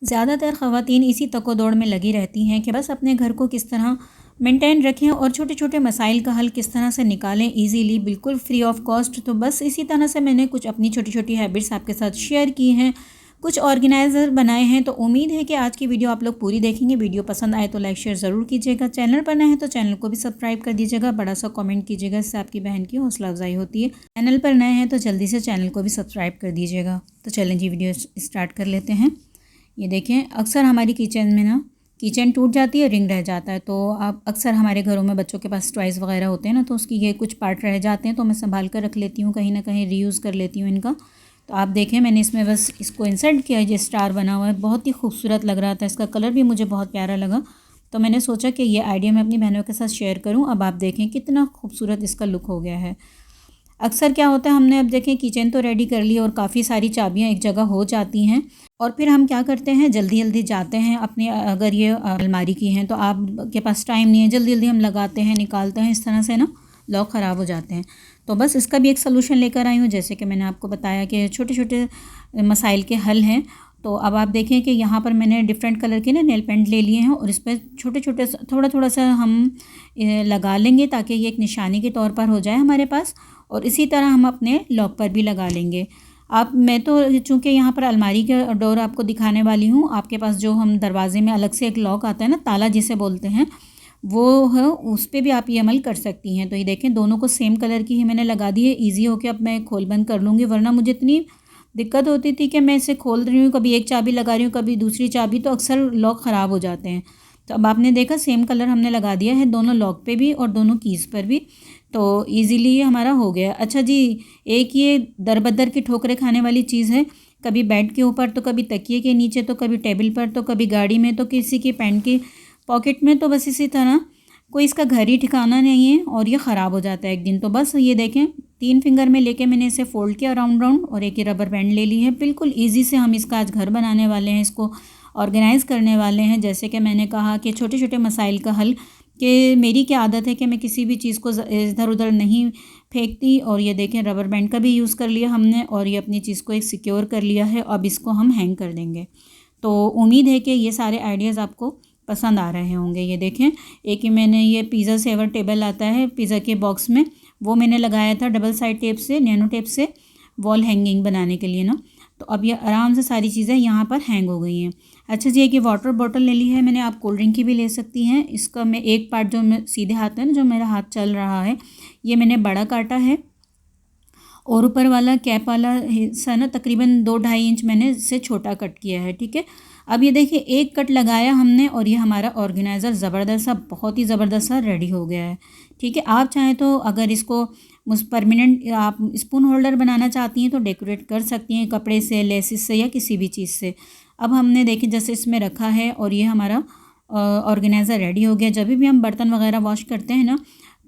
ज़्यादातर ख़वातीन इसी तको-दौड़ में लगी रहती हैं कि बस अपने घर को किस तरह मेंटेन रखें और छोटे छोटे मसाइल का हल किस तरह से निकालें ईज़िली, बिल्कुल फ्री ऑफ कॉस्ट। तो बस इसी तरह से मैंने कुछ अपनी छोटी छोटी हैबिट्स आपके साथ शेयर की हैं, कुछ ऑर्गेनाइज़र बनाए हैं। तो उम्मीद है कि आज की वीडियो आप लोग पूरी देखेंगे। वीडियो पसंद आए तो लाइक शेयर ज़रूर कीजिएगा। चैनल पर नए हैं तो चैनल को भी सब्सक्राइब कर दीजिएगा। बड़ा सा कमेंट कीजिएगा, इससे आपकी बहन की हौसला अफजाई होती है। चैनल पर नए हैं तो जल्दी से चैनल को भी सब्सक्राइब कर दीजिएगा। तो चलें जी, वीडियो स्टार्ट कर लेते हैं। ये देखें, अक्सर हमारी किचन में ना किचन टूट जाती है, रिंग रह जाता है। तो आप अक्सर हमारे घरों में बच्चों के पास टॉयज़ वगैरह होते हैं ना, तो उसकी ये कुछ पार्ट रह जाते हैं तो मैं संभाल कर रख लेती हूँ, कहीं ना कहीं रीयूज़ कर लेती हूँ इनका। तो आप देखें, मैंने इसमें बस इसको इंसर्ट किया है। ये स्टार बना हुआ है, बहुत ही खूबसूरत लग रहा था, इसका कलर भी मुझे बहुत प्यारा लगा। तो मैंने सोचा कि ये आइडिया मैं अपनी बहनों के साथ शेयर करूँ। अब आप देखें कितना खूबसूरत इसका लुक हो गया है। अक्सर क्या होता है, हमने अब देखें किचन तो रेडी कर ली और काफ़ी सारी चाबियाँ एक जगह हो जाती हैं और फिर हम क्या करते हैं, जल्दी जल्दी जाते हैं अपने, अगर ये अलमारी की हैं तो आपके पास टाइम नहीं है, जल्दी जल्दी हम लगाते हैं निकालते हैं, इस तरह से ना लॉक ख़राब हो जाते हैं। तो बस इसका भी एक सलूशन लेकर आई हूँ। जैसे कि मैंने आपको बताया कि छोटे छोटे मसाइल के हल हैं। तो अब आप देखें कि यहाँ पर मैंने डिफरेंट कलर के ना नेल पेंट ले लिए हैं और इस पर छोटे छोटे थोड़ा थोड़ा सा हम लगा लेंगे ताकि ये एक निशानी के तौर पर हो जाए हमारे पास। और इसी तरह हम अपने लॉक पर भी लगा लेंगे। आप, मैं तो चूँकि यहाँ पर अलमारी का डोर आपको दिखाने वाली हूँ, आपके पास जो हम दरवाजे में अलग से एक लॉक आता है ना, ताला जिसे बोलते हैं, वो है, उस पर भी आप ये अमल कर सकती हैं। तो ये देखें, दोनों को सेम कलर की ही मैंने लगा दी है। ईजी हो के अब मैं खोल बंद कर लूँगी, वरना मुझे इतनी दिक्कत होती थी कि मैं इसे खोल रही हूँ, कभी एक चाबी लगा रही हूँ, कभी दूसरी चाबी, तो अक्सर लॉक ख़राब हो जाते हैं। तो अब आपने देखा सेम कलर हमने लगा दिया है दोनों लॉक पे भी और दोनों कीज़ पर भी। तो इजीली ये हमारा हो गया। अच्छा जी, एक ये दरबदर की ठोकरें खाने वाली चीज़ है, कभी बेड के ऊपर तो कभी तकिए के नीचे तो कभी टेबल पर तो कभी गाड़ी में तो किसी की पैंट की पॉकेट में, तो बस इसी तरह कोई इसका घर ही ठिकाना नहीं है और ये ख़राब हो जाता है एक दिन। तो बस ये देखें, 3 फिंगर में लेके मैंने इसे फ़ोल्ड किया राउंड राउंड और एक ही रबर बैंड ले ली है। बिल्कुल ईजी से हम इसका आज घर बनाने वाले हैं, इसको ऑर्गेनाइज़ करने वाले हैं। जैसे कि मैंने कहा कि छोटे छोटे मसाइल का हल, कि मेरी क्या आदत है कि मैं किसी भी चीज़ को इधर उधर नहीं फेंकती। और ये देखें, रबर बैंड का भी यूज़ कर लिया हमने और ये अपनी चीज़ को एक सिक्योर कर लिया है। अब इसको हम हैंग कर देंगे। तो उम्मीद है कि ये सारे आइडियाज़ आपको पसंद आ रहे होंगे। ये देखें, एक ही मैंने ये पिज़्ज़ा सेवर टेबल आता है पिज़्ज़ा के बॉक्स में, वो मैंने लगाया था डबल साइड टेप से, नैनो टेप से, वॉल हैंगिंग बनाने के लिए ना। तो अब ये आराम से सारी चीज़ें यहाँ पर हैंग हो गई हैं। अच्छा जी, एक ये वाटर बॉटल ले ली है मैंने, आप कोल्ड ड्रिंक की भी ले सकती हैं। इसका मैं एक पार्ट जो मैं सीधे हाथ है ना, जो मेरा हाथ चल रहा है, ये मैंने बड़ा काटा है और ऊपर वाला कैप वाला हिस्सा ना तकरीबन 2-2.5 इंच मैंने इससे छोटा कट किया है। ठीक है, अब ये देखिए एक कट लगाया हमने और ये हमारा ऑर्गेनाइज़र ज़बरदस्त सा, बहुत ही ज़बरदस्त सा रेडी हो गया है। ठीक है, आप चाहें तो अगर इसको परमानेंट आप स्पून होल्डर बनाना चाहती हैं तो डेकोरेट कर सकती हैं कपड़े से, लेसिस से या किसी भी चीज़ से। अब हमने देखिए जैसे इसमें रखा है और ये हमारा ऑर्गेनाइज़र रेडी हो गया। जब भी हम बर्तन वगैरह वॉश करते हैं ना,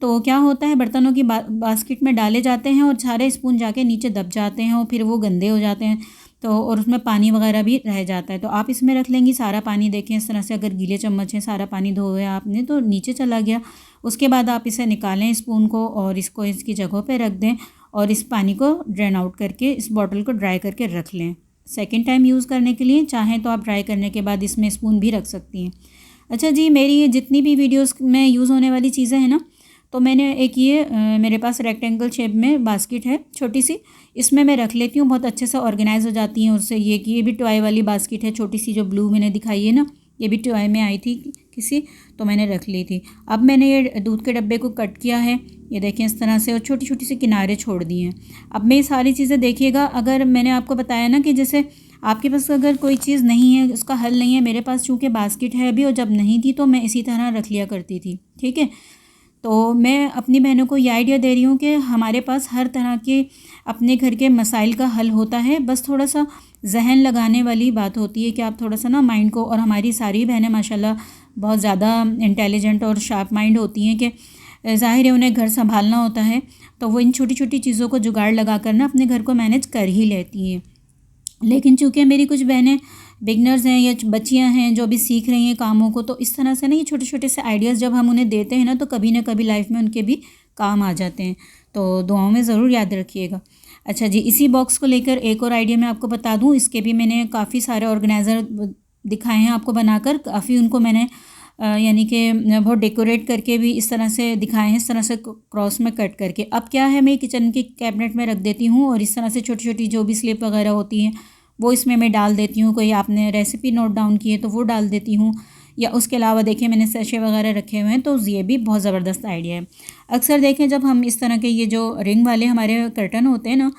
तो क्या होता है, बर्तनों की बास्केट में डाले जाते हैं और सारे स्पून जाके नीचे दब जाते हैं और फिर वो गंदे हो जाते हैं। तो और उसमें पानी वगैरह भी रह जाता है। तो आप इसमें रख लेंगी सारा पानी, देखें इस तरह से, अगर गीले चम्मच है सारा पानी धोया आपने तो नीचे चला गया। उसके बाद आप इसे निकालें स्पून को और इसको इसकी जगह पे रख दें और इस पानी को ड्रेन आउट करके इस बॉटल को ड्राई करके रख लें। सेकेंड टाइम यूज़ करने के लिए चाहें तो आप ड्राई करने के बाद इसमें स्पून भी रख सकती हैं। अच्छा जी, मेरी ये जितनी भी वीडियोस में यूज़ होने वाली चीज़ें हैं ना, तो मैंने एक ये मेरे पास रेक्टेंगल शेप में बास्केट है छोटी सी, इसमें मैं रख लेती हूँ, बहुत अच्छे से ऑर्गेनाइज हो जाती हैं उससे। ये भी टॉय वाली बास्केट है छोटी सी, जो ब्लू मैंने दिखाई है ना, ये भी टॉय में आई थी किसी, तो मैंने रख ली थी। अब मैंने ये दूध के डब्बे को कट किया है, ये देखें इस तरह से, और छोटी छोटी सी किनारे छोड़ दिए हैं। अब मैं ये सारी चीज़ें देखिएगा, अगर मैंने आपको बताया ना कि जैसे आपके पास अगर कोई चीज़ नहीं है, उसका हल नहीं है, मेरे पास चूँकि बास्केट है अभी और जब नहीं थी तो मैं इसी तरह रख लिया करती थी। ठीक है, तो मैं अपनी बहनों को ये आइडिया दे रही हूँ कि हमारे पास हर तरह के अपने घर के मसाइल का हल होता है, बस थोड़ा सा जहन लगाने वाली बात होती है कि आप थोड़ा सा ना माइंड को, और हमारी सारी बहनें माशाल्लाह बहुत ज़्यादा इंटेलिजेंट और शार्प माइंड होती हैं कि ज़ाहिर है उन्हें घर संभालना होता है, तो वो इन छोटी छोटी चीज़ों को जुगाड़ लगा कर ना अपने घर को मैनेज कर ही लेती हैं। लेकिन चूँकि मेरी कुछ बहनें बिगनर्स हैं या बच्चियां हैं जो भी सीख रही हैं कामों को, तो इस तरह से ना ये छोटे छोटे से आइडियाज़ जब हम उन्हें देते हैं ना, तो कभी ना कभी लाइफ में उनके भी काम आ जाते हैं। तो दुआओं में ज़रूर याद रखिएगा। अच्छा जी, इसी बॉक्स को लेकर एक और आइडिया मैं आपको बता दूं, इसके भी मैंने काफ़ी सारे ऑर्गेनाइज़र दिखाए हैं आपको बनाकर, काफ़ी उनको मैंने यानी कि बहुत डेकोरेट करके भी इस तरह से दिखाए हैं, इस तरह से क्रॉस में कट करके। अब क्या है, मैं किचन के कैबिनेट में रख देती हूँ और इस तरह से छोटी छोटी जो भी स्लिप वगैरह होती हैं वो इसमें मैं डाल देती हूँ। कोई आपने रेसिपी नोट डाउन की है तो वो डाल देती हूँ, या उसके अलावा देखिए मैंने सैशे वगैरह रखे हुए हैं, तो ये भी बहुत ज़बरदस्त आइडिया है। अक्सर देखें जब हम इस तरह के ये जो रिंग वाले हमारे कर्टन होते हैं ना,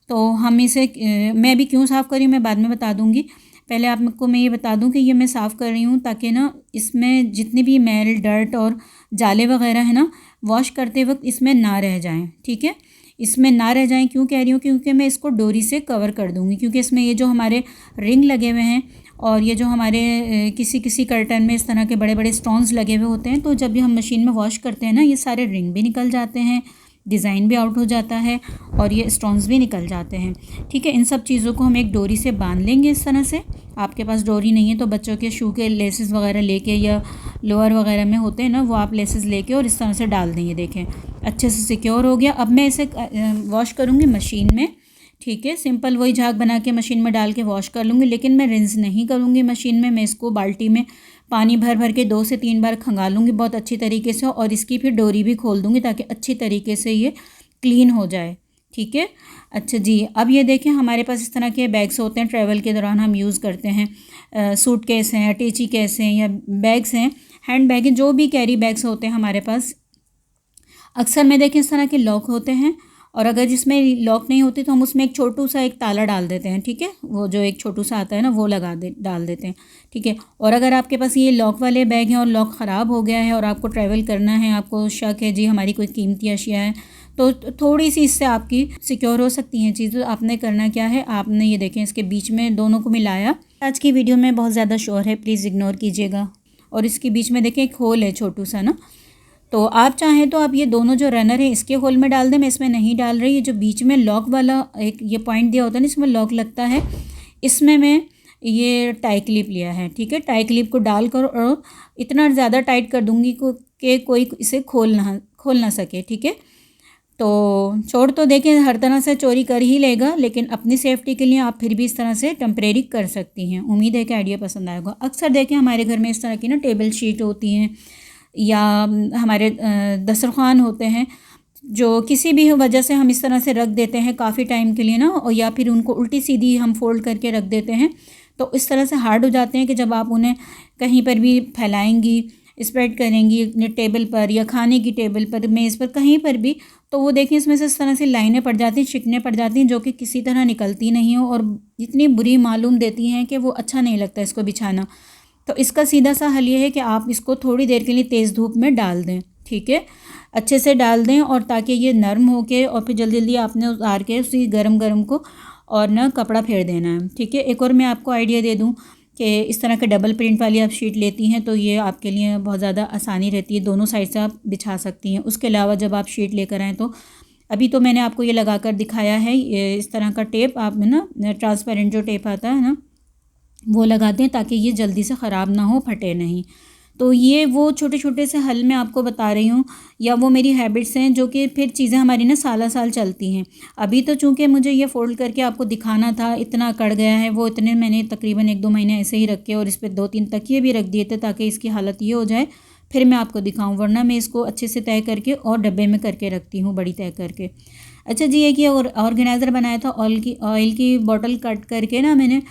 तो हम इसे मैं भी क्यों साफ़ करी मैं बाद में बता दूँगी। पहले आपको मैं ये बता दूं कि ये मैं साफ़ कर रही हूँ ताकि ना इसमें जितनी भी मैल, डर्ट और जाले वगैरह है ना, वॉश करते वक्त इसमें ना रह जाएं। ठीक है, इसमें ना रह जाएं। क्यों कह रही हूँ, क्योंकि मैं इसको डोरी से कवर कर दूँगी, क्योंकि इसमें ये जो हमारे रिंग लगे हुए हैं और ये जो हमारे किसी किसी कर्टन में इस तरह के बड़े बड़े स्टोन्स लगे हुए होते हैं, तो जब भी हम मशीन में वॉश करते हैं ना, ये सारे रिंग भी निकल जाते हैं, डिज़ाइन भी आउट हो जाता है और ये स्टोन्स भी निकल जाते हैं। ठीक है, इन सब चीज़ों को हम एक डोरी से बांध लेंगे इस तरह से। आपके पास डोरी नहीं है तो बच्चों के शू के लेसेस वगैरह लेके, या लोअर वगैरह में होते हैं ना, वो आप लेसेस लेके और इस तरह से डाल देंगे। देखें अच्छे से सिक्योर हो गया। अब मैं इसे वॉश करूँगी मशीन में। ठीक है, सिंपल वही झाग बना के मशीन में डाल के वॉश कर लूँगी, लेकिन मैं रिंस नहीं करूँगी मशीन में। मैं इसको बाल्टी में पानी भर भर के 2 से 3 बार खंगालूँगी बहुत अच्छी तरीके से, और इसकी फिर डोरी भी खोल दूँगी ताकि अच्छी तरीके से ये क्लीन हो जाए। ठीक है, अच्छा जी। अब ये देखें हमारे पास इस तरह के बैग्स होते हैं, ट्रैवल के दौरान हम यूज़ करते हैं। सूट केस हैं, अटैची केस हैं, या बैग्स हैं, हैंड बैग हैं, जो भी कैरी बैग्स होते हैं हमारे पास। अक्सर में देखें इस तरह के लॉक होते हैं, और अगर जिसमें लॉक नहीं होती तो हम उसमें एक छोटू सा एक ताला डाल देते हैं। ठीक है, वो जो एक छोटू सा आता है ना, वो डाल देते हैं। ठीक है, और अगर आपके पास ये लॉक वाले बैग हैं और लॉक ख़राब हो गया है और आपको ट्रैवल करना है, आपको शक है जी हमारी कोई कीमती अशिया है, तो थोड़ी सी इससे आपकी सिक्योर हो सकती हैं चीज़। तो आपने करना क्या है, आपने ये देखें इसके बीच में दोनों को मिलाया। आज की वीडियो में बहुत ज़्यादा शोर है, प्लीज़ इग्नोर कीजिएगा। और इसके बीच में देखें एक होल है छोटू सा ना, तो आप चाहें तो आप ये दोनों जो रनर है इसके होल में डाल दें। मैं इसमें नहीं डाल रही। ये जो बीच में लॉक वाला एक ये पॉइंट दिया होता है ना, इसमें लॉक लगता है, इसमें मैं ये टाई क्लिप लिया है। ठीक है, टाई क्लिप को डाल कर और इतना ज़्यादा टाइट कर दूँगी कि कोई इसे खोल ना सके। ठीक है, तो चोर तो देखें हर तरह से चोरी कर ही लेगा, लेकिन अपनी सेफ्टी के लिए आप फिर भी इस तरह से टेम्परेरी कर सकती हैं। उम्मीद है कि आइडिया पसंद आएगा। अक्सर देखें हमारे घर में इस तरह की ना टेबल शीट होती हैं, या हमारे दस्तरखान होते हैं, जो किसी भी वजह से हम इस तरह से रख देते हैं काफ़ी टाइम के लिए ना, और या फिर उनको उल्टी सीधी हम फोल्ड करके रख देते हैं, तो इस तरह से हार्ड हो जाते हैं कि जब आप उन्हें कहीं पर भी फैलाएंगी, स्प्रेड करेंगी अपने टेबल पर या खाने की टेबल पर, मेज़ पर, कहीं पर भी, तो वो देखें इसमें से इस तरह से लाइनें पड़ जाती हैं, शिकनें पड़ जाती हैं, जो कि किसी तरह निकलती नहीं हो और इतनी बुरी मालूम देती हैं कि वो अच्छा नहीं लगता इसको बिछाना। तो इसका सीधा सा हल ये है कि आप इसको थोड़ी देर के लिए तेज़ धूप में डाल दें। ठीक है, अच्छे से डाल दें, और ताकि ये नरम हो के, और फिर जल्दी जल्दी आपने उतार के उसी गरम को और ना कपड़ा फेर देना है। ठीक है, एक और मैं आपको आइडिया दे दूं कि इस तरह के डबल प्रिंट वाली आप शीट लेती हैं तो ये आपके लिए बहुत ज़्यादा आसानी रहती है, दोनों साइड से आप बिछा सकती हैं। उसके अलावा जब आप शीट लेकर आएँ, तो अभी तो मैंने आपको ये लगा कर दिखाया है, ये इस तरह का टेप आप ना ट्रांसपेरेंट जो टेप आता है ना, वो लगा दें ताकि ये जल्दी से ख़राब ना हो, फटे नहीं। तो ये वो छोटे छोटे से हल मैं आपको बता रही हूँ, या वो मेरी हैबिट्स हैं जो कि फिर चीज़ें हमारी ना साल साल चलती हैं। अभी तो चूँकि मुझे ये फ़ोल्ड करके आपको दिखाना था, इतना अकड़ गया है वो, इतने मैंने तकरीबन 1-2 महीने ऐसे ही रखे और इस पर 2-3 तकिए भी रख दिए थे ताकि इसकी हालत ये हो जाए फिर मैं आपको दिखाऊँ, वरना मैं इसको अच्छे से तय करके और डब्बे में करके रखती हूँ, बड़ी तय करके। अच्छा जी, एक ये ऑर्गेनाइज़र बनाया था ऑयल की बॉटल कट करके ना मैंने,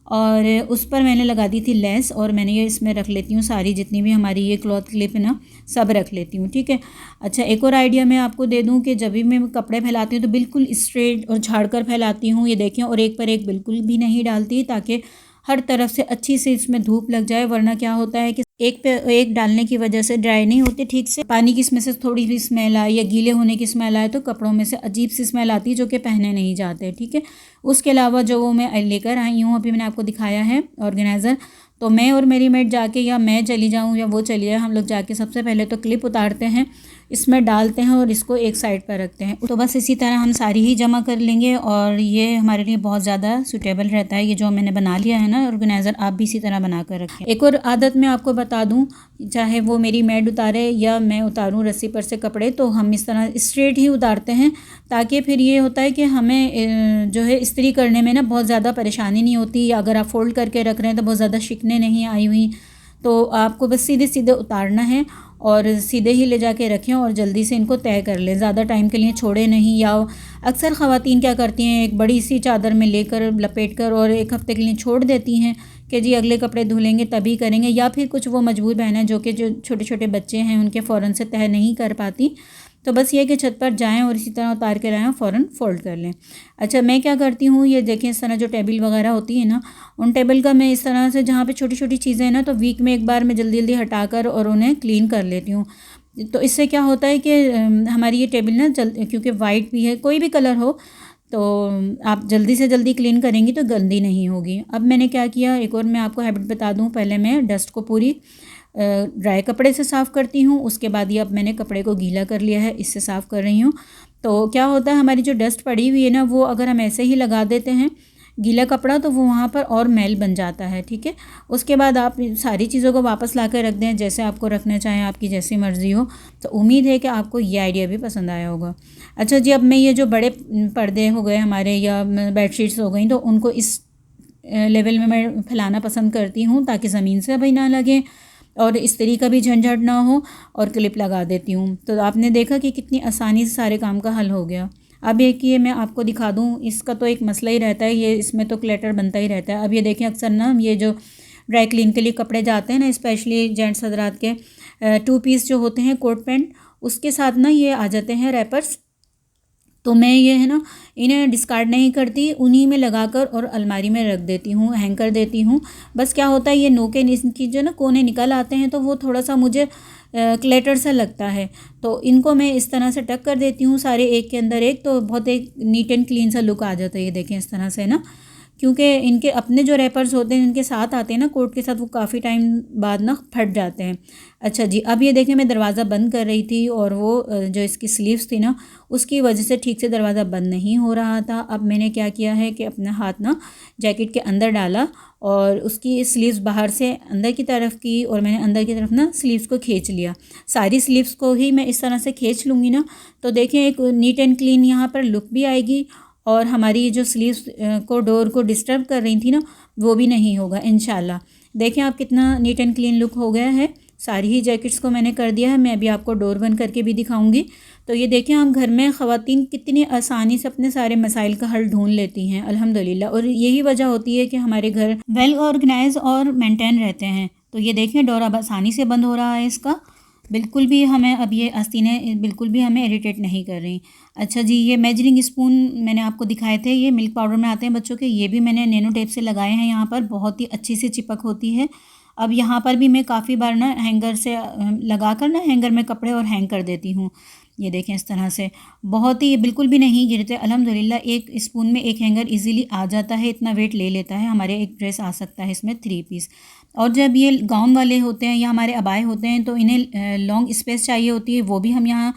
और उस पर मैंने लगा दी थी लेस, और मैंने ये इसमें रख लेती हूँ सारी जितनी भी हमारी ये क्लॉथ क्लिप है ना, सब रख लेती हूँ। ठीक है, अच्छा एक और आइडिया मैं आपको दे दूँ कि जब भी मैं कपड़े फैलाती हूँ तो बिल्कुल स्ट्रेट और झाड़ कर फैलाती हूँ, ये देखें, और एक पर एक बिल्कुल भी नहीं डालती, ताकि हर तरफ से अच्छी से इसमें धूप लग जाए। वरना क्या होता है कि एक पे एक डालने की वजह से ड्राई नहीं होती ठीक से, पानी की इसमें से थोड़ी भी स्मेल आए या गीले होने की स्मेल आए तो कपड़ों में से अजीब सी स्मेल आती है, जो कि पहने नहीं जाते। ठीक है, उसके अलावा जो वो मैं लेकर आई हूँ, अभी मैंने आपको दिखाया है ऑर्गेनाइज़र, तो मैं और मेरी मेट जाके, या मैं चली जाऊँ या वो चली जाए, हम लोग जाके सबसे पहले तो क्लिप उतारते हैं, इसमें डालते हैं और इसको एक साइड पर रखते हैं। तो बस इसी तरह हम सारी ही जमा कर लेंगे और ये हमारे लिए बहुत ज़्यादा सूटेबल रहता है। ये जो मैंने बना लिया है ना ऑर्गेनाइज़र, आप भी इसी तरह बना कर रखें। एक और आदत मैं आपको बता दूं, चाहे वो मेरी मेड उतारे या मैं उतारूं रस्सी पर से कपड़े, तो हम इस तरह स्ट्रेट ही उतारते हैं, ताकि फिर ये होता है कि हमें जो है इस्त्री करने में ना बहुत ज़्यादा परेशानी नहीं होती। अगर आप फोल्ड करके रख रहे हैं तो बहुत ज़्यादा शिकने घुटने नहीं आई हुई, तो आपको बस सीधे सीधे उतारना है और सीधे ही ले जाके रखें और जल्दी से इनको तय कर लें, ज़्यादा टाइम के लिए छोड़े नहीं। या अक्सर ख़वातीन क्या करती हैं, एक बड़ी सी चादर में लेकर लपेट कर और एक हफ़्ते के लिए छोड़ देती हैं कि जी अगले कपड़े धुलेंगे तभी करेंगे। या फिर कुछ वो मजबूर बहनें जो कि जो छोटे छोटे बच्चे हैं उनके फ़ौरन से तय नहीं कर पाती, तो बस ये कि छत पर जाएं और इसी तरह उतार के लाएं, फ़ौरन फ़ोल्ड कर लें। अच्छा, मैं क्या करती हूँ, ये देखें इस तरह जो टेबल वगैरह होती है ना, उन टेबल का मैं इस तरह से जहाँ पे छोटी छोटी चीज़ें हैं ना, तो वीक में एक बार मैं जल्दी जल्दी हटाकर और उन्हें क्लीन कर लेती हूँ। तो इससे क्या होता है कि हमारी ये टेबल ना क्योंकि वाइट भी है, कोई भी कलर हो, तो आप जल्दी से जल्दी क्लीन करेंगी तो गंदी नहीं होगी। अब मैंने क्या किया, एक और मैं आपको हैबिट बता दूँ, पहले मैं डस्ट को पूरी ड्राई कपड़े से साफ़ करती हूँ, उसके बाद ये अब मैंने कपड़े को गीला कर लिया है, इससे साफ़ कर रही हूँ। तो क्या होता है, हमारी जो डस्ट पड़ी हुई है ना, वो अगर हम ऐसे ही लगा देते हैं गीला कपड़ा तो वो वहाँ पर और मैल बन जाता है। ठीक है, उसके बाद आप सारी चीज़ों को वापस ला कर रख दें, जैसे आपको रखना चाहें, आपकी जैसी मर्ज़ी हो। तो उम्मीद है कि आपको ये आइडिया भी पसंद आया होगा। अच्छा जी, अब मैं ये जो बड़े पर्दे हो गए हमारे या बेडशीट्स हो गई, तो उनको इस लेवल में मैं फैलाना पसंद करती हूँ ताकि ज़मीन से भी ना लगे और इस्त्री का भी झंझट ना हो, और क्लिप लगा देती हूँ। तो आपने देखा कि कितनी आसानी से सारे काम का हल हो गया। अब एक ये मैं आपको दिखा दूँ, इसका तो एक मसला ही रहता है, ये इसमें तो क्लटर बनता ही रहता है। अब ये देखें, अक्सर ना ये जो ड्राई क्लीन के लिए कपड़े जाते हैं ना, स्पेशली जेंट्स हजरात के 2 पीस जो होते हैं कोट पैंट, उसके साथ ना ये आ जाते हैं रैपर्स। तो मैं ये है ना, इन्हें डिस्कार्ड नहीं करती, उन्हीं में लगाकर और अलमारी में रख देती हूँ, हैंग कर देती हूँ। बस क्या होता है, ये नोके इनकी जो ना कोने निकल आते हैं, तो वो थोड़ा सा मुझे क्लेटर सा लगता है। तो इनको मैं इस तरह से टक कर देती हूँ सारे एक के अंदर एक, तो बहुत एक नीट एंड क्लीन सा लुक आ जाता है। ये देखें इस तरह से ना, क्योंकि इनके अपने जो रैपर्स होते हैं इनके साथ आते हैं ना कोट के साथ, वो काफ़ी टाइम बाद ना फट जाते हैं। अच्छा जी, अब ये देखें, मैं दरवाज़ा बंद कर रही थी और वो जो इसकी स्लीव्स थी ना, उसकी वजह से ठीक से दरवाज़ा बंद नहीं हो रहा था। अब मैंने क्या किया है कि अपना हाथ ना जैकेट के अंदर डाला और उसकी स्लीव्स बाहर से अंदर की तरफ की, और मैंने अंदर की तरफ ना स्लीव्स को खींच लिया। सारी स्लीव्स को ही मैं इस तरह से खींच लूँगी ना, तो देखें एक नीट एंड क्लीन यहाँ पर लुक भी आएगी, और हमारी जो स्लीव्स को डोर को डिस्टर्ब कर रही थी ना, वो भी नहीं होगा इंशाल्लाह। देखें आप कितना नीट एंड क्लीन लुक हो गया है। सारी ही जैकेट्स को मैंने कर दिया है, मैं अभी आपको डोर बंद करके भी दिखाऊंगी। तो ये देखें, हम घर में ख़वातीन कितनी आसानी से अपने सारे मसाइल का हल ढूंढ लेती हैं अल्हम्दुलिल्लाह, और यही वजह होती है कि हमारे घर वेल ऑर्गेनाइज और मेंटेन रहते हैं। तो ये देखें, डोर अब आसानी से बंद हो रहा है इसका, बिल्कुल भी हमें अब ये आस्तीनें बिल्कुल भी हमें इरिटेट नहीं कर रही। अच्छा जी, ये मेजरिंग स्पून मैंने आपको दिखाए थे, ये मिल्क पाउडर में आते हैं बच्चों के, ये भी मैंने नैनो टेप से लगाए हैं यहाँ पर, बहुत ही अच्छी सी चिपक होती है। अब यहाँ पर भी मैं काफ़ी बार ना हैंगर से लगा कर ना हैंगर में कपड़े और हैंग कर देती हूँ। ये देखें इस तरह से, बहुत ही बिल्कुल भी नहीं गिरते अल्हम्दुलिल्लाह। एक स्पून में एक हैंगर इजीली आ जाता है, इतना वेट ले लेता है, हमारे एक ड्रेस आ सकता है इसमें 3 पीस। और जब ये गाउन वाले होते हैं या हमारे अबाए होते हैं, तो इन्हें लॉन्ग स्पेस चाहिए होती है, वो भी हम यहाँ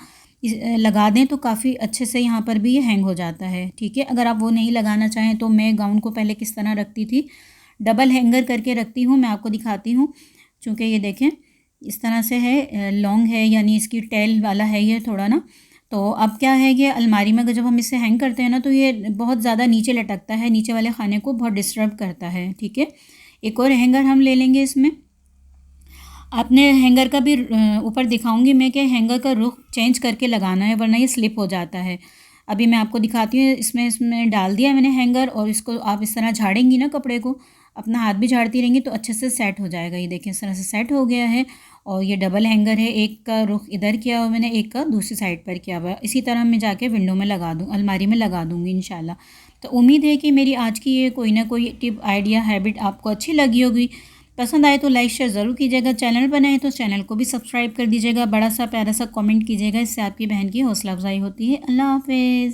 लगा दें तो काफ़ी अच्छे से यहाँ पर भी ये हैंग हो जाता है। ठीक है, अगर आप वो नहीं लगाना चाहें तो मैं गाउन को पहले किस तरह रखती थी, डबल हैंगर करके रखती हूँ, मैं आपको दिखाती हूँ। चूँकि ये देखें इस तरह से है, लॉन्ग है, यानी इसकी टेल वाला है ये थोड़ा ना। तो अब क्या है कि अलमारी में अगर जब हम इसे हैंग करते हैं ना, तो ये बहुत ज़्यादा नीचे लटकता है, नीचे वाले खाने को बहुत डिस्टर्ब करता है। ठीक है, एक और हैंगर हम ले लेंगे इसमें। आपने हैंगर का भी ऊपर दिखाऊंगी मैं कि हैंगर का रुख चेंज करके लगाना है, वरना ये स्लिप हो जाता है। अभी मैं आपको दिखाती हूँ, इसमें डाल दिया मैंने हैंगर, और इसको आप इस तरह झाड़ेंगी ना कपड़े को, अपना हाथ भी झाड़ती रहेंगी तो अच्छे से सेट हो जाएगा। ये देखिए इस तरह से सेट हो गया है, और ये डबल हैंगर है, एक का रुख इधर किया हुआ मैंने, एक का दूसरी साइड पर किया हुआ। इसी तरह मैं जाके विंडो में लगा दूँ, अलमारी में लगा दूँगी इंशाल्लाह। तो उम्मीद है कि मेरी आज की ये कोई ना कोई टिप, आइडिया, हैबिट आपको अच्छी लगी होगी। पसंद आए तो लाइक शेयर ज़रूर कीजिएगा, चैनल पर नए तो चैनल को भी सब्सक्राइब कर दीजिएगा, बड़ा सा प्यारा सा कमेंट कीजिएगा, इससे आपकी बहन की हौसला अफजाई होती है। अल्लाह हाफिज़।